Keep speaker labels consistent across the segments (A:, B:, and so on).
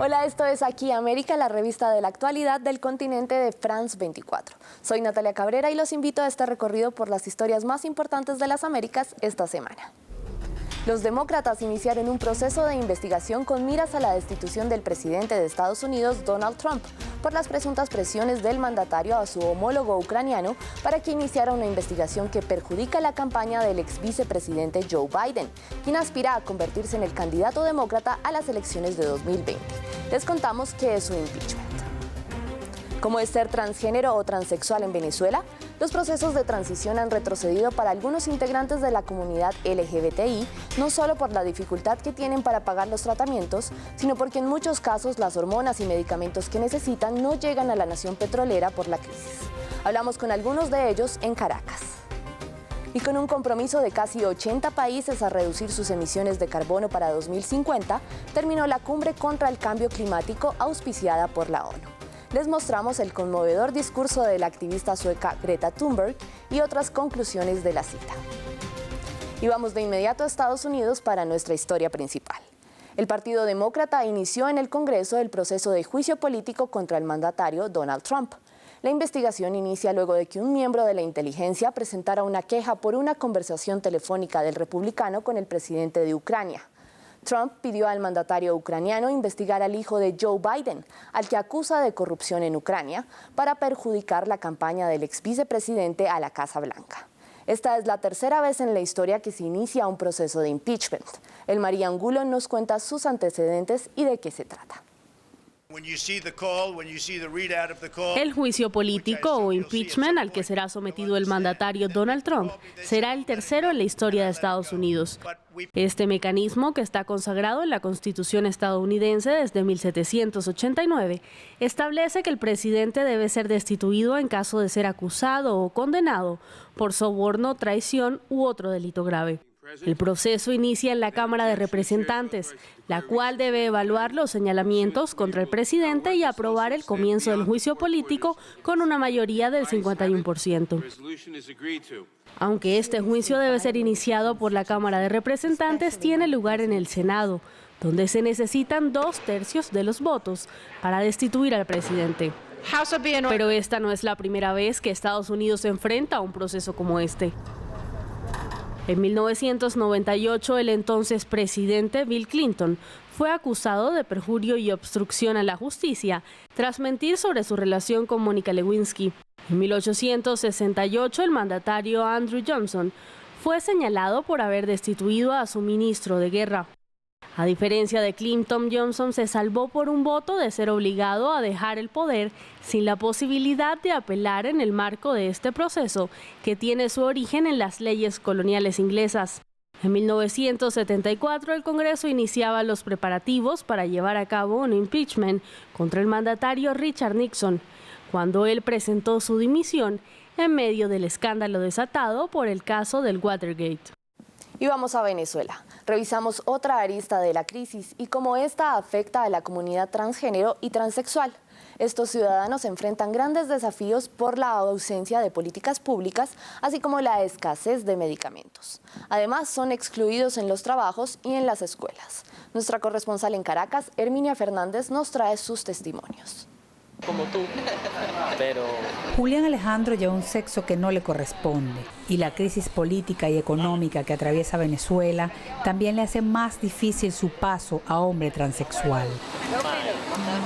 A: Hola, esto es Aquí América, la revista de la actualidad del continente de France 24. Soy Natalia Cabrera y los invito a este recorrido por las historias más importantes de las Américas esta semana. Los demócratas iniciaron un proceso de investigación con miras a la destitución del presidente de Estados Unidos, Donald Trump, por las presuntas presiones del mandatario a su homólogo ucraniano para que iniciara una investigación que perjudica la campaña del ex vicepresidente Joe Biden, quien aspira a convertirse en el candidato demócrata a las elecciones de 2020. Les contamos qué es un impeachment. ¿Cómo es ser transgénero o transexual en Venezuela? Los procesos de transición han retrocedido para algunos integrantes de la comunidad LGBTI, no solo por la dificultad que tienen para pagar los tratamientos, sino porque en muchos casos las hormonas y medicamentos que necesitan no llegan a la nación petrolera por la crisis. Hablamos con algunos de ellos en Caracas. Y con un compromiso de casi 80 países a reducir sus emisiones de carbono para 2050, terminó la cumbre contra el cambio climático auspiciada por la ONU. Les mostramos el conmovedor discurso de la activista sueca Greta Thunberg y otras conclusiones de la cita. Y vamos de inmediato a Estados Unidos para nuestra historia principal. El Partido Demócrata inició en el Congreso el proceso de juicio político contra el mandatario Donald Trump. La investigación inicia luego de que un miembro de la inteligencia presentara una queja por una conversación telefónica del republicano con el presidente de Ucrania. Trump pidió al mandatario ucraniano investigar al hijo de Joe Biden, al que acusa de corrupción en Ucrania, para perjudicar la campaña del ex vicepresidente a la Casa Blanca. Esta es la tercera vez en la historia que se inicia un proceso de impeachment. El María Angulo nos cuenta sus antecedentes y de qué se trata.
B: El juicio político o impeachment al que será sometido el mandatario Donald Trump será el tercero en la historia de Estados Unidos. Este mecanismo, que está consagrado en la Constitución estadounidense desde 1789, establece que el presidente debe ser destituido en caso de ser acusado o condenado por soborno, traición u otro delito grave. El proceso inicia en la Cámara de Representantes, la cual debe evaluar los señalamientos contra el presidente y aprobar el comienzo del juicio político con una mayoría del 51%. Aunque este juicio debe ser iniciado por la Cámara de Representantes, tiene lugar en el Senado, donde se necesitan 2/3 de los votos para destituir al presidente. Pero esta no es la primera vez que Estados Unidos se enfrenta a un proceso como este. En 1998, el entonces presidente Bill Clinton fue acusado de perjurio y obstrucción a la justicia tras mentir sobre su relación con Mónica Lewinsky. En 1868, el mandatario Andrew Johnson fue señalado por haber destituido a su ministro de guerra. A diferencia de Clinton, Johnson se salvó por un voto de ser obligado a dejar el poder sin la posibilidad de apelar en el marco de este proceso, que tiene su origen en las leyes coloniales inglesas. En 1974, el Congreso iniciaba los preparativos para llevar a cabo un impeachment contra el mandatario Richard Nixon, cuando él presentó su dimisión en medio del escándalo desatado por el caso del Watergate.
A: Y vamos a Venezuela. Revisamos otra arista de la crisis y cómo esta afecta a la comunidad transgénero y transexual. Estos ciudadanos enfrentan grandes desafíos por la ausencia de políticas públicas, así como la escasez de medicamentos. Además, son excluidos en los trabajos y en las escuelas. Nuestra corresponsal en Caracas, Herminia Fernández, nos trae sus testimonios.
C: Como tú, pero...
D: Julián Alejandro lleva un sexo que no le corresponde y la crisis política y económica que atraviesa Venezuela también le hace más difícil su paso a hombre transexual.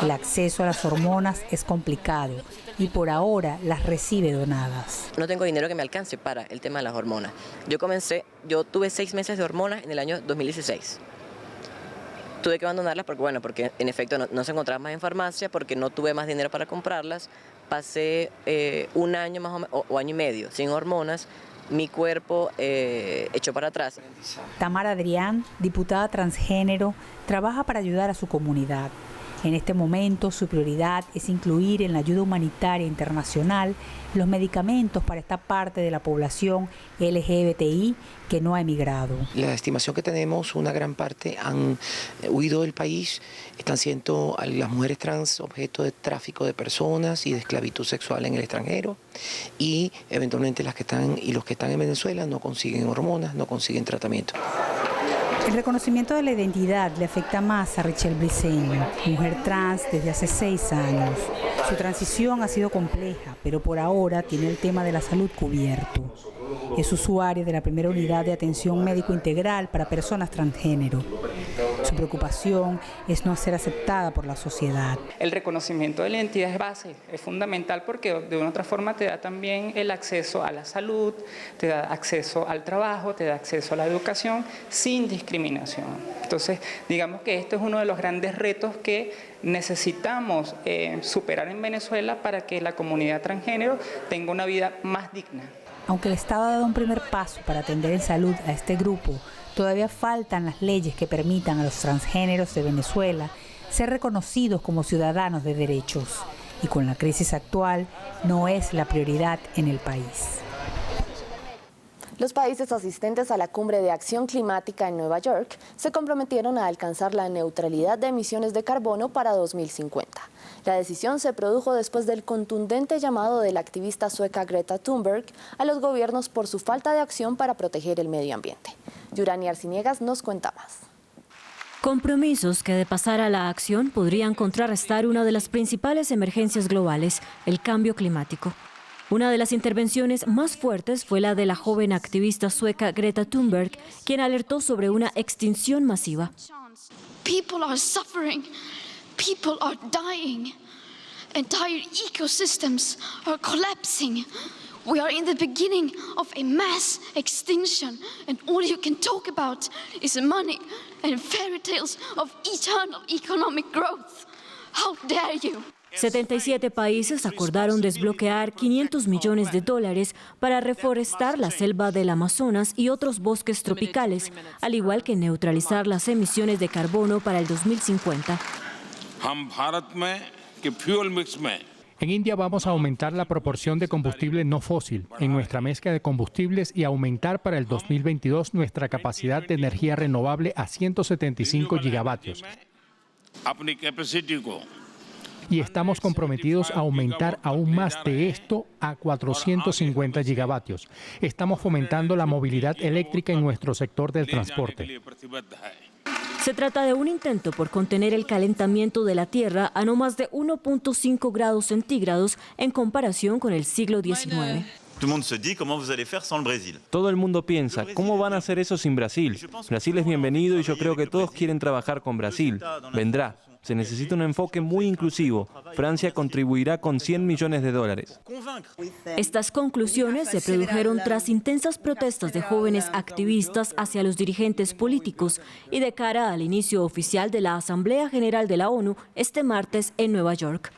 D: El acceso a las hormonas es complicado y por ahora las recibe donadas.
C: No tengo dinero que me alcance para el tema de las hormonas. Yo tuve 6 meses de hormonas en el año 2016. Tuve que abandonarlas porque en efecto no se encontraban más en farmacia, porque no tuve más dinero para comprarlas. Pasé un año más o año y medio sin hormonas, mi cuerpo echó para atrás.
D: Tamara Adrián, diputada transgénero, trabaja para ayudar a su comunidad. En este momento, su prioridad es incluir en la ayuda humanitaria internacional los medicamentos para esta parte de la población LGBTI que no ha emigrado.
E: La estimación que tenemos, una gran parte han huido del país, están siendo las mujeres trans objeto de tráfico de personas y de esclavitud sexual en el extranjero, y eventualmente los que están en Venezuela no consiguen hormonas, no consiguen tratamiento.
D: El reconocimiento de la identidad le afecta más a Richelle Briceño, mujer trans desde hace 6 años. Su transición ha sido compleja, pero por ahora tiene el tema de la salud cubierto. Es usuaria de la primera unidad de atención médico integral para personas transgénero. Su preocupación es no ser aceptada por la sociedad.
F: El reconocimiento de la identidad es base, es fundamental porque de una u otra forma te da también el acceso a la salud, te da acceso al trabajo, te da acceso a la educación sin discriminación. Entonces, digamos que este es uno de los grandes retos que necesitamos superar en Venezuela para que la comunidad transgénero tenga una vida más digna.
D: Aunque el Estado ha dado un primer paso para atender en salud a este grupo, todavía faltan las leyes que permitan a los transgéneros de Venezuela ser reconocidos como ciudadanos de derechos. Y con la crisis actual, no es la prioridad en el país.
A: Los países asistentes a la Cumbre de Acción Climática en Nueva York se comprometieron a alcanzar la neutralidad de emisiones de carbono para 2050. La decisión se produjo después del contundente llamado de la activista sueca Greta Thunberg a los gobiernos por su falta de acción para proteger el medio ambiente. Yurani Arciniegas nos cuenta más.
G: Compromisos que de pasar a la acción podrían contrarrestar una de las principales emergencias globales, el cambio climático. Una de las intervenciones más fuertes fue la de la joven activista sueca Greta Thunberg, quien alertó sobre una extinción masiva.
H: People are suffering, people are dying, entire ecosystems are collapsing. We are in the beginning of a mass extinction, and all you can talk about is money and fairy tales of eternal economic growth. How dare you?
G: 77 países acordaron desbloquear $500 millones para reforestar la selva del Amazonas y otros bosques tropicales, al igual que neutralizar las emisiones de carbono para el 2050.
I: En India vamos a aumentar la proporción de combustible no fósil en nuestra mezcla de combustibles y aumentar para el 2022 nuestra capacidad de energía renovable a 175 gigavatios. Y estamos comprometidos a aumentar aún más de esto a 450 gigavatios. Estamos fomentando la movilidad eléctrica en nuestro sector del transporte.
G: Se trata de un intento por contener el calentamiento de la Tierra a no más de 1.5 grados centígrados en comparación con el siglo XIX.
J: Todo el mundo piensa, ¿cómo van a hacer eso sin Brasil? Brasil es bienvenido y yo creo que todos quieren trabajar con Brasil. Vendrá. Se necesita un enfoque muy inclusivo. Francia contribuirá con $100 millones.
G: Estas conclusiones se produjeron tras intensas protestas de jóvenes activistas hacia los dirigentes políticos y de cara al inicio oficial de la Asamblea General de la ONU este martes en Nueva York.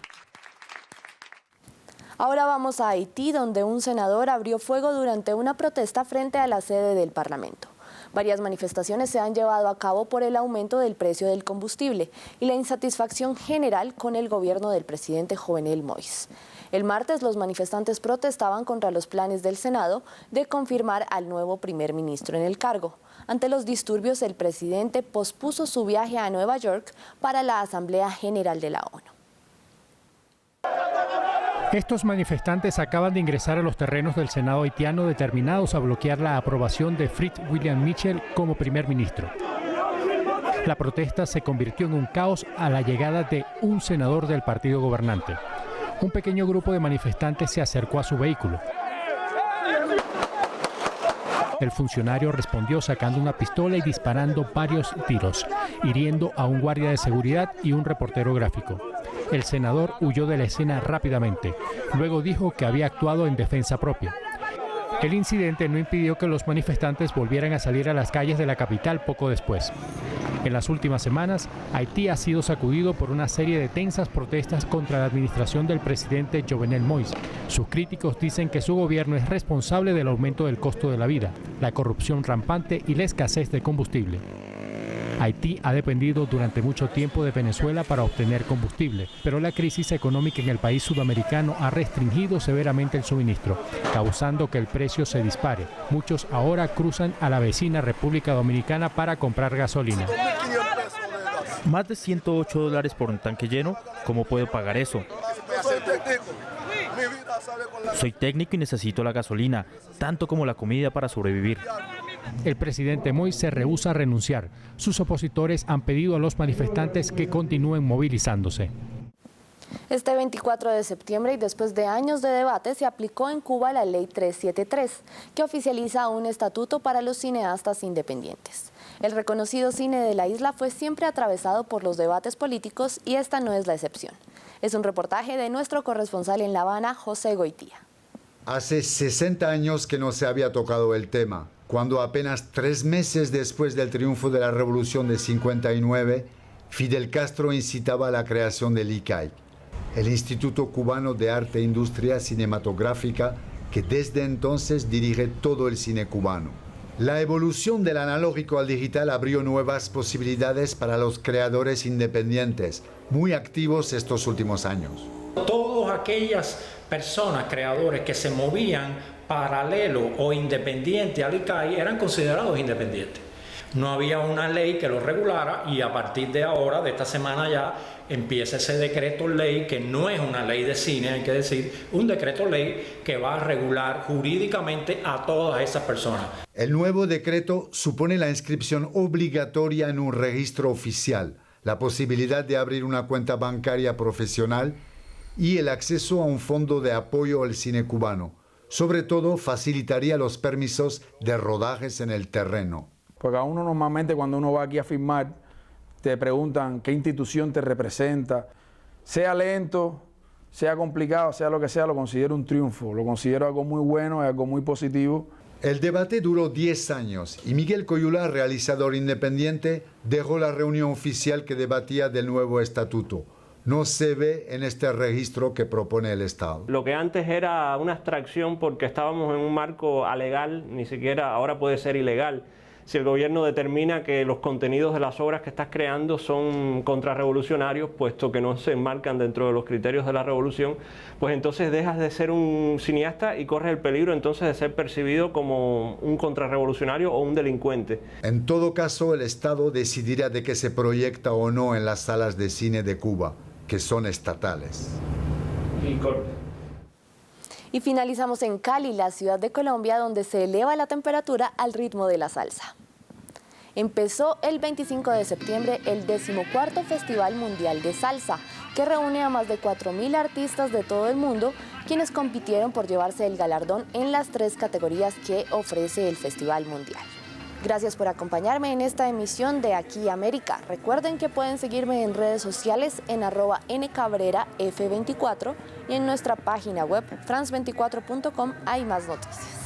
A: Ahora vamos a Haití, donde un senador abrió fuego durante una protesta frente a la sede del Parlamento. Varias manifestaciones se han llevado a cabo por el aumento del precio del combustible y la insatisfacción general con el gobierno del presidente Jovenel Moïse. El martes los manifestantes protestaban contra los planes del Senado de confirmar al nuevo primer ministro en el cargo. Ante los disturbios, el presidente pospuso su viaje a Nueva York para la Asamblea General de la ONU.
I: Estos manifestantes acaban de ingresar a los terrenos del Senado haitiano determinados a bloquear la aprobación de Fritz William Michel como primer ministro. La protesta se convirtió en un caos a la llegada de un senador del partido gobernante. Un pequeño grupo de manifestantes se acercó a su vehículo. El funcionario respondió sacando una pistola y disparando varios tiros, hiriendo a un guardia de seguridad y un reportero gráfico. El senador huyó de la escena rápidamente. Luego dijo que había actuado en defensa propia. El incidente no impidió que los manifestantes volvieran a salir a las calles de la capital poco después. En las últimas semanas, Haití ha sido sacudido por una serie de tensas protestas contra la administración del presidente Jovenel Moïse. Sus críticos dicen que su gobierno es responsable del aumento del costo de la vida, la corrupción rampante y la escasez de combustible. Haití ha dependido durante mucho tiempo de Venezuela para obtener combustible, pero la crisis económica en el país sudamericano ha restringido severamente el suministro, causando que el precio se dispare. Muchos ahora cruzan a la vecina República Dominicana para comprar gasolina.
K: Más de $108 por un tanque lleno, ¿cómo puedo pagar eso? Soy técnico y necesito la gasolina, tanto como la comida para sobrevivir.
I: El presidente Moi se rehúsa a renunciar. Sus opositores han pedido a los manifestantes que continúen movilizándose.
A: Este 24 de septiembre y después de años de debate se aplicó en Cuba la Ley 373, que oficializa un estatuto para los cineastas independientes. El reconocido cine de la isla fue siempre atravesado por los debates políticos y esta no es la excepción. Es un reportaje de nuestro corresponsal en La Habana, José Goitía.
L: Hace 60 años que no se había tocado el tema, cuando apenas 3 meses después del triunfo de la Revolución de 59, Fidel Castro incitaba a la creación del ICAI, el Instituto Cubano de Arte e Industria Cinematográfica, que desde entonces dirige todo el cine cubano. La evolución del analógico al digital abrió nuevas posibilidades para los creadores independientes, muy activos estos últimos años.
M: Todas aquellas personas, creadores que se movían paralelo o independiente al ICAI eran considerados independientes. No había una ley que lo regulara y a partir de ahora, de esta semana ya, empieza ese decreto ley, que no es una ley de cine, hay que decir, un decreto ley que va a regular jurídicamente a todas esas personas.
L: El nuevo decreto supone la inscripción obligatoria en un registro oficial, la posibilidad de abrir una cuenta bancaria profesional y el acceso a un fondo de apoyo al cine cubano. Sobre todo, facilitaría los permisos de rodajes en el terreno.
N: Porque a uno normalmente cuando uno va aquí a firmar, te preguntan qué institución te representa. Sea lento, sea complicado, sea lo que sea, lo considero un triunfo. Lo considero algo muy bueno, algo muy positivo.
L: El debate duró 10 años y Miguel Coyula, realizador independiente, dejó la reunión oficial que debatía del nuevo estatuto. No se ve en este registro que propone el Estado.
O: Lo que antes era una abstracción porque estábamos en un marco alegal, ni siquiera ahora puede ser ilegal. Si el gobierno determina que los contenidos de las obras que estás creando son contrarrevolucionarios, puesto que no se enmarcan dentro de los criterios de la revolución, pues entonces dejas de ser un cineasta y corres el peligro entonces de ser percibido como un contrarrevolucionario o un delincuente.
L: En todo caso, el Estado decidirá de qué se proyecta o no en las salas de cine de Cuba, que son estatales.
A: Y finalizamos en Cali, la ciudad de Colombia, donde se eleva la temperatura al ritmo de la salsa. Empezó el 25 de septiembre el 14º Festival Mundial de Salsa, que reúne a más de 4.000 artistas de todo el mundo, quienes compitieron por llevarse el galardón en las 3 categorías que ofrece el Festival Mundial. Gracias por acompañarme en esta emisión de Aquí América. Recuerden que pueden seguirme en redes sociales en @ncabreraf24 y en nuestra página web france24.com hay más noticias.